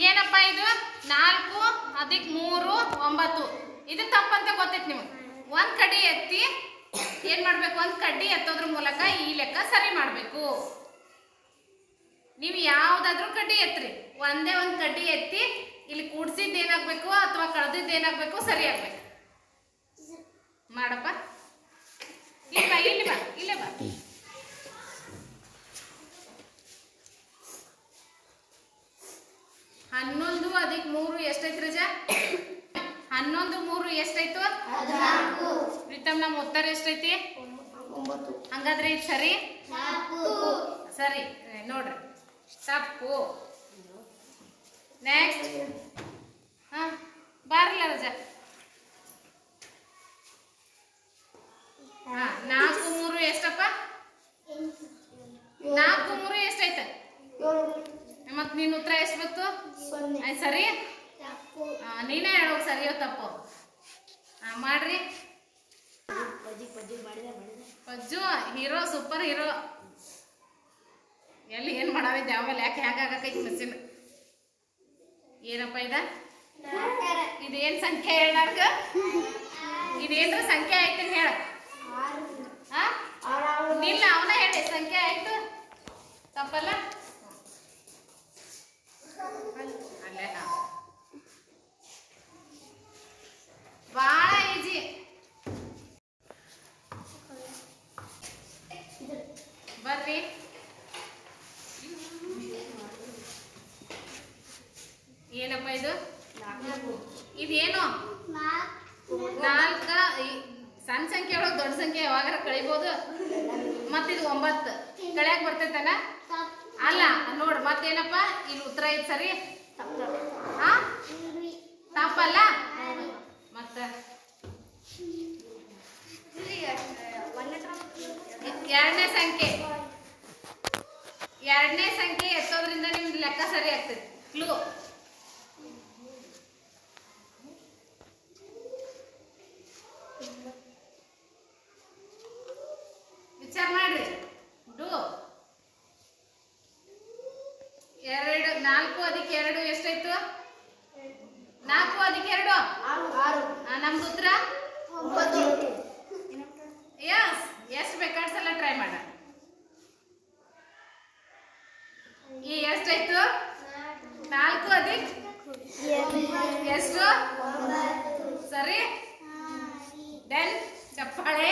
ಈಗೇನಪ್ಪ ಇದು 4 ಅದಕ್ಕೆ 3 9 ಇದು ತಪ್ಪಂತ ಗೊತ್ತೈತಿ ನಿಮಗೆ. ಒಂದು ಕಡ್ಡಿ ಎತ್ತಿ ಏನು ಮಾಡಬೇಕು, ಒಂದು ಕಡ್ಡಿ ಎತ್ತೋದ್ರ ಮೂಲಕ ಈ ಲೆಕ್ಕ ಸರಿ ಮಾಡಬೇಕು. ನೀವು ಯಾವುದಾದ್ರೂ ಕಡ್ಡಿ ಎತ್ತಿರಿ, ಒಂದೇ ಒಂದು ಕಡ್ಡಿ ಎತ್ತಿ ಇಲ್ಲಿ ಕೂಡ್ಸಿದ್ದು ಏನಾಗಬೇಕು ಅಥವಾ ಕಳೆದಿದ್ದು ಏನಾಗಬೇಕು ಸರಿ ಆಗ್ಬೇಕು. ಮಾಡಪ್ಪ, ಇಲ್ಲಿ ಬಾ ಇಲ್ಲಿ ಬಾ ಇಲ್ಲೇ ಬಾ. 11 ಅದಕ್ಕೆ 3 ಎಷ್ಟೈತಿ ರಜಾ? 11 3 ಎಷ್ಟಾಯ್ತು? ಪ್ರೀತಮ್, ನಮ್ಮ ಉತ್ತರ ಎಷ್ಟೈತಿ? 9. ಹಂಗಾದ್ರೆ ಇದು ಸರಿ ಸರಿ ನೋಡ್ರಿ, ತಪ್ಪು. ನೆಕ್ಸ್ಟ್ ಬಾರಲ್ಲ ರಜಾ. 4 3 ಎಷ್ಟಪ್ಪ? 4 3 ಎಷ್ಟಾಯ್ತು? ಮತ್ ನೀನ್ ಉತ್ತರ ಎಷ್ಟು ಬಂತು? ಸರಿ, ನೀನೇ ಹೇಳೋದು ಸರಿಯೋ ತಪ್ಪು. ಮಾಡ್ರಿ. ಪಜ್ಜು ಹೀರೋ, ಸೂಪರ್ ಹೀರೋ. ಎಲ್ಲಿ ಏನ್ ಮಾಡಾವಿದ್ದೆ ಆಮೇಲೆ ಯಾಕೆ ಹೇಗಾಗೈತಿ ಮಿಸ್ಸಿನ? ಏನಪ್ಪ ಇದೇನ್ ಸಂಖ್ಯೆ ಹೇಳಾರ್ಗ? ಇದೇನ್ರ ಸಂಖ್ಯೆ ಆಯ್ತು ಹೇಳ. ನಿಲ್ಲ, ಅವನ ಹೇಳಿ ಸಂಖ್ಯೆ ಆಯ್ತು. ತಪ್ಪಲ್ಲ? ಅಲ್ಲೇ ಭಾಳ ಈಜಿ. ಬರ್ರಿ. ಏನಪ್ಪ ಇದು? ಇದೇನು? 4. ಸಣ್ಣ ಸಂಖ್ಯೆ ಒಳಗೆ ದೊಡ್ಡ ಸಂಖ್ಯೆ ಯಾವಾಗಾರ ಕಳಿಬಹುದು. ಮತ್ತಿದು 9 ಕಳಿಯಾಕ ಬರ್ತೈತಲ್ಲ? ಅಲ್ಲ, ನೋಡ್ ಮತ್ತೇನಪ್ಪ ಇಲ್ಲಿ ಉತ್ತರ ಐತಿ ಸರಿ. ತಪ್ಪಲ್ಲ? ಮತ್ತ ಎರಡನೇ ಸಂಖ್ಯೆ ಎತ್ತೋದ್ರಿಂದ ನಿಮ್ದು ಲೆಕ್ಕ ಸರಿ ಆಗ್ತದೆ. ಕ್ಲೂ ವಿಚಾರ ಮಾಡ್ರಿ. 4 ಅದಕ್ಕೆ 2 ಎಷ್ಟಾಯ್ತು? 4 ಅದಕ್ಕೆ 2 6. ನಮ್ದು ಉತ್ತರ 9. ಯಸ್, ಎಷ್ಟು ಬೇಕಾದ ಸಲ ಟ್ರೈ ಮಾಡ. ಈ ಎಷ್ಟಾಯ್ತು? 4 ಅದಕ್ಕೆ ಎಷ್ಟು? ಸರಿ. ದೆನ್ ಚಪ್ಪಾಳೆ.